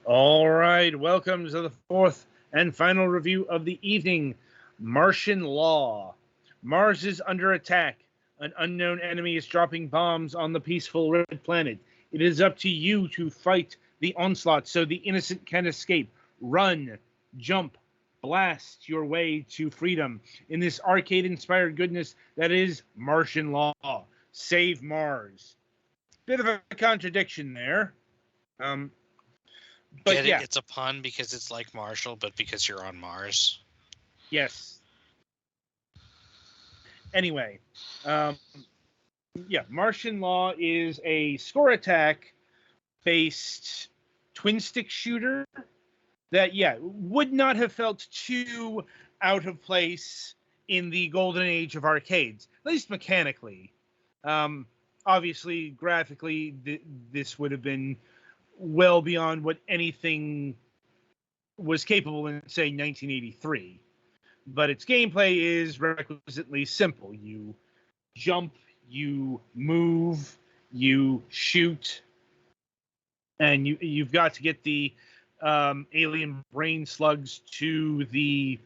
All right, welcome to the fourth and final review of the evening, Martian Law. Mars is under attack. An unknown enemy is dropping bombs on the peaceful red planet. It is up to you to fight the onslaught so the innocent can escape. Run, jump, blast your way to freedom in this arcade-inspired goodness that is Martian Law. Save Mars. Bit of a contradiction there. But Get it? yeah. It's a pun because it's like Marshall, but because you're on Mars. Yes. Anyway, Martian Law is a score attack based twin stick shooter that, would not have felt too out of place in the golden age of arcades, at least mechanically. Obviously, graphically, this would have been well beyond what anything was capable in, say, 1983. But its gameplay is requisitely simple. You jump, you move, you shoot, and you've got to get the alien brain slugs to the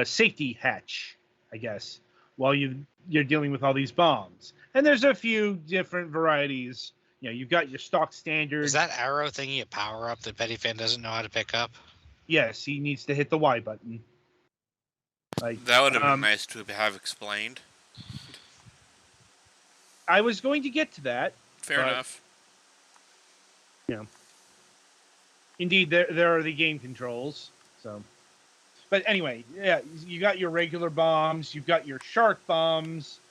safety hatch, I guess, while you're dealing with all these bombs. And there's a few different varieties. You know, you've got your stock standard. Is that arrow thingy a power up that Petty Fan doesn't know how to pick up? Yes, he needs to hit the Y button. Like, that would have been nice to have explained. I was going to get to that. Fair enough. Yeah. Indeed, there are the game controls. So, but anyway, yeah, you got your regular bombs, you've got your shark bombs,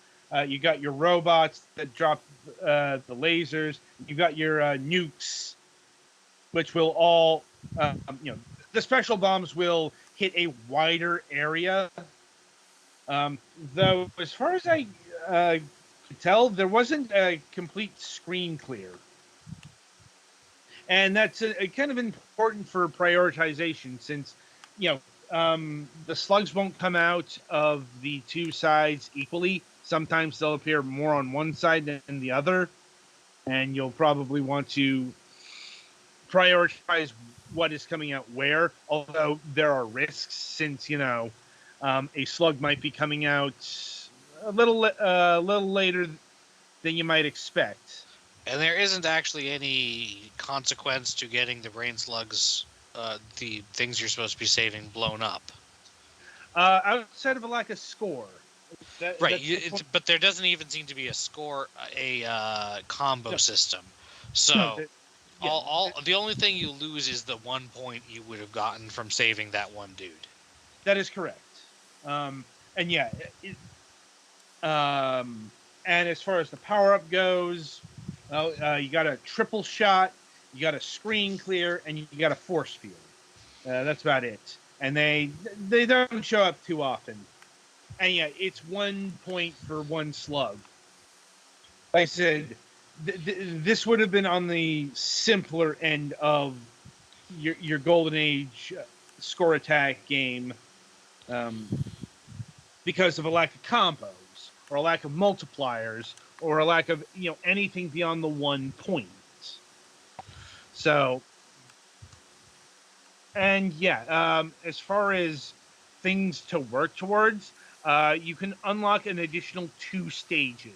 you got your robots that drop the lasers, you got your nukes, which will all, the special bombs will hit a wider area. Though, as far as I could tell, there wasn't a complete screen clear. And that's kind of important for prioritization since, the slugs won't come out of the two sides equally. Sometimes they'll appear more on one side than the other. And you'll probably want to prioritize what is coming out where, although there are risks since, a slug might be coming out a little later than you might expect. And there isn't actually any consequence to getting the brain slugs, the things you're supposed to be saving, blown up. Outside of a lack of score. Right, but there doesn't even seem to be a score, combo system. So the only thing you lose is the 1 point you would have gotten from saving that one dude. That is correct. And as far as the power-up goes, you got a triple shot, you got a screen clear, and you got a force field. That's about it. And they don't show up too often. And it's 1 point for one slug. Like I said, this would have been on the simpler end of your golden age score attack game, because of a lack of combos or a lack of multipliers or a lack of anything beyond the 1 point. So, and as far as things to work towards, you can unlock an additional 2 stages.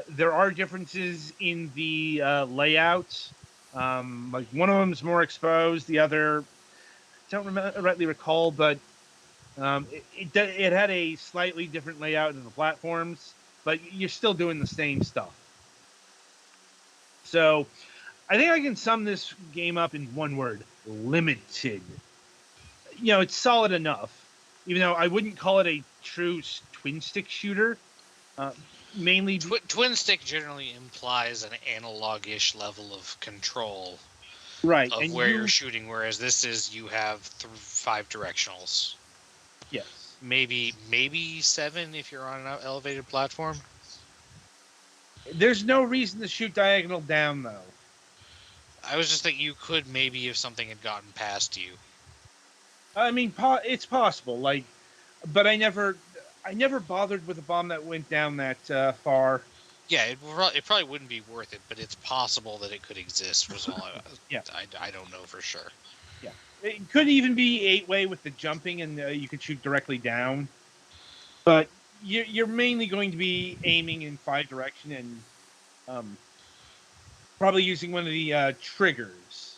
There are differences in the layout. Like one of them is more exposed, the other, I don't rightly recall, but it had a slightly different layout in the platforms, but you're still doing the same stuff. So, I think I can sum this game up in one word: limited. It's solid enough, even though I wouldn't call it a true twin stick shooter. Mainly, twin stick generally implies an analog-ish level of control, right? Of where you're shooting, whereas this is you have 5 directionals. Yes, maybe 7 if you're on an elevated platform. There's no reason to shoot diagonal down, though. I was just thinking you could maybe if something had gotten past you. I mean, it's possible. But I never bothered with a bomb that went down that far. Yeah, it probably wouldn't be worth it, but it's possible that it could exist. Was all. I don't know for sure. Yeah, it could even be 8-way with the jumping, and you could shoot directly down. But you're mainly going to be aiming in 5 direction and probably using one of the triggers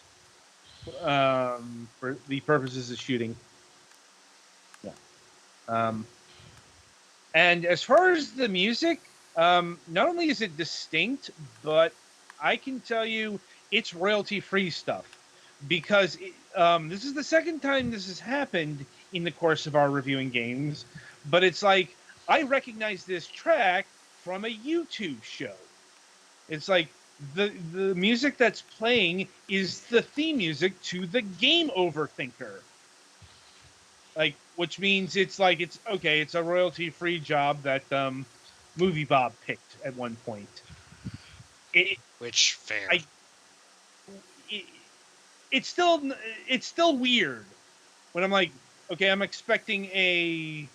for the purposes of shooting. Yeah. And as far as the music, not only is it distinct, but I can tell you it's royalty-free stuff because this is the second time this has happened in the course of our reviewing games. But it's like I recognize this track from a YouTube show. It's like the music that's playing is the theme music to the Game Overthinker. Like, which means it's okay. It's a royalty-free job that Movie Bob picked at one point. Which fair. It's still weird when I'm like, okay, I'm expecting a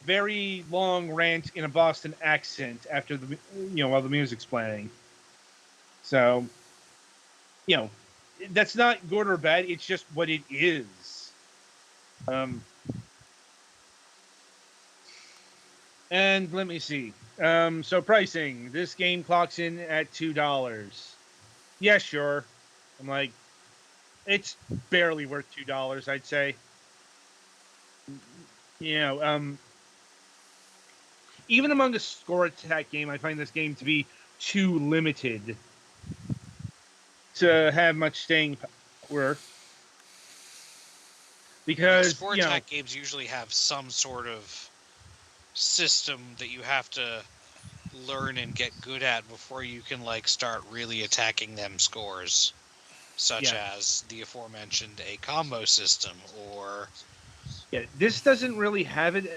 very long rant in a Boston accent after while the music's playing. So, that's not good or bad. It's just what it is. And let me see. So pricing. This game clocks in at $2. Yeah, sure. I'm like, it's barely worth $2, I'd say. Even among the score attack game, I find this game to be too limited to have much staying power. Because score attack games usually have some sort of system that you have to learn and get good at before you can start really attacking them scores, such as the aforementioned a combo system or this doesn't really have it.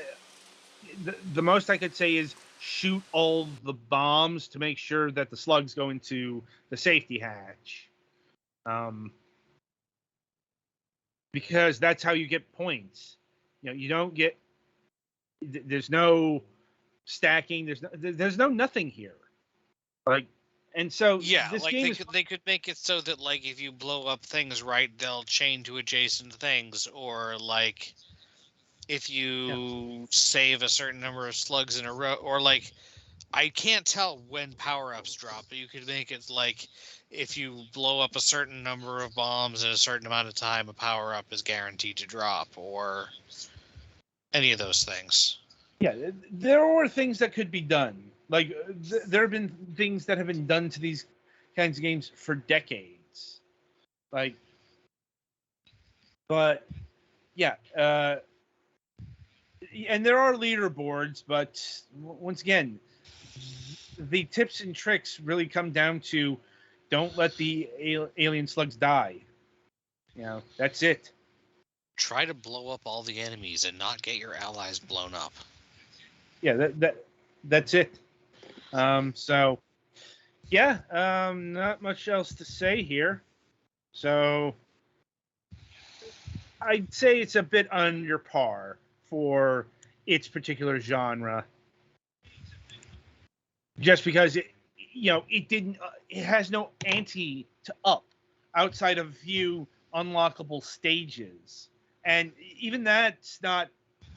The most I could say is shoot all the bombs to make sure that the slugs go into the safety hatch, because that's how you get points. You don't get. There's no stacking. There's no nothing here. And so this game they could make it so that if you blow up things right, they'll chain to adjacent things, or if you save a certain number of slugs in a row, or I can't tell when power-ups drop, but you could make it if you blow up a certain number of bombs in a certain amount of time, a power-up is guaranteed to drop, or any of those things. Yeah, there are things that could be done. There have been things that have been done to these kinds of games for decades. But yeah, and there are leaderboards, but once again, the tips and tricks really come down to don't let the alien slugs die. That's it. Try to blow up all the enemies and not get your allies blown up. Yeah, that's it. So yeah, not much else to say here. So I'd say it's a bit under par for its particular genre, just because it has no ante to up outside of a few unlockable stages, and even that's not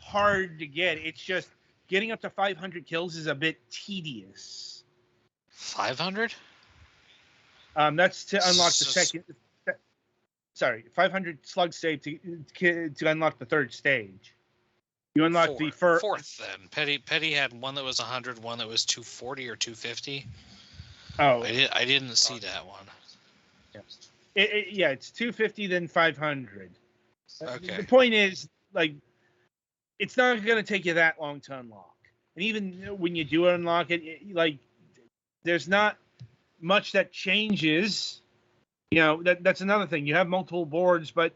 hard to get. It's just getting up to 500 kills is a bit tedious. 500? That's to unlock the second. Sorry, 500 slug save to unlock the third stage. You unlock the fourth. Then Petty had one that was 100, one that was 240 or 250. Oh, I didn't see that one. Yeah, it's 250 then 500. Okay. The point is, it's not going to take you that long to unlock, and even when you do unlock it, there's not much that changes. That's another thing. You have multiple boards, but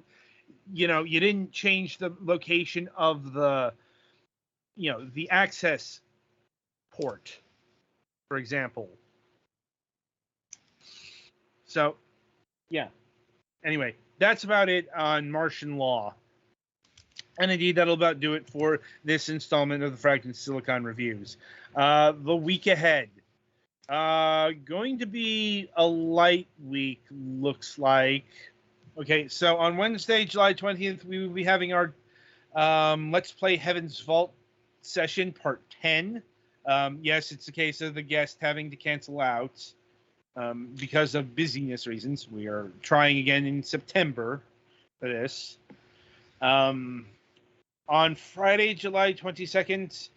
you didn't change the location of the access port, for example. So yeah, anyway, that's about it on Martian Law, and indeed that'll about do it for this installment of the Fragments Silicon reviews. The week ahead, Going to be a light week, looks like. Okay, so on Wednesday, July 20th, we will be having our Let's Play Heaven's Vault session, part 10. Yes, it's a case of the guest having to cancel out because of busyness reasons. We are trying again in September for this. On Friday, July 22nd,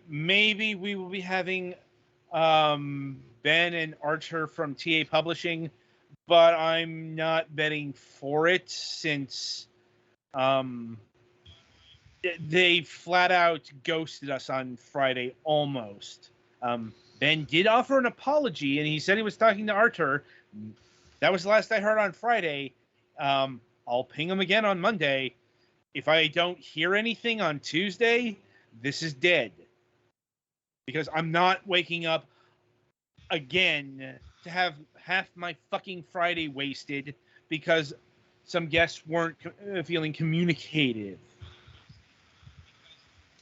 maybe we will be having Ben and Archer from TA Publishing, but I'm not betting for it since they flat out ghosted us on Friday almost. Ben did offer an apology, and he said he was talking to Archer. That was the last I heard on Friday. I'll ping him again on Monday. If I don't hear anything on Tuesday, this is dead. Because I'm not waking up again to have half my fucking Friday wasted because some guests weren't feeling communicative.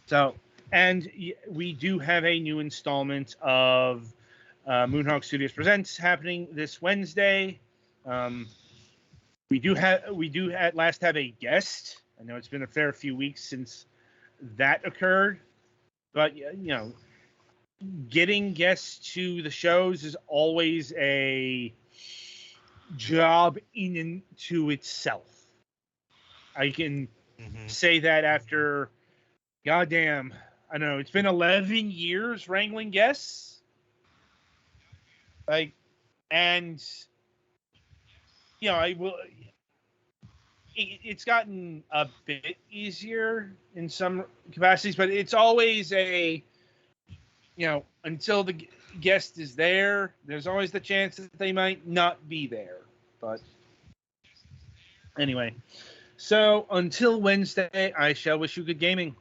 So, and we do have a new installment of Moonhawk Studios Presents happening this Wednesday. We do at last have a guest. I know it's been a fair few weeks since that occurred, but getting guests to the shows is always a job in and to itself. I can say that after, goddamn, I don't know, it's been 11 years wrangling guests. And I will. It's gotten a bit easier in some capacities, but it's always a, until the guest is there, there's always the chance that they might not be there. But anyway, so until Wednesday, I shall wish you good gaming.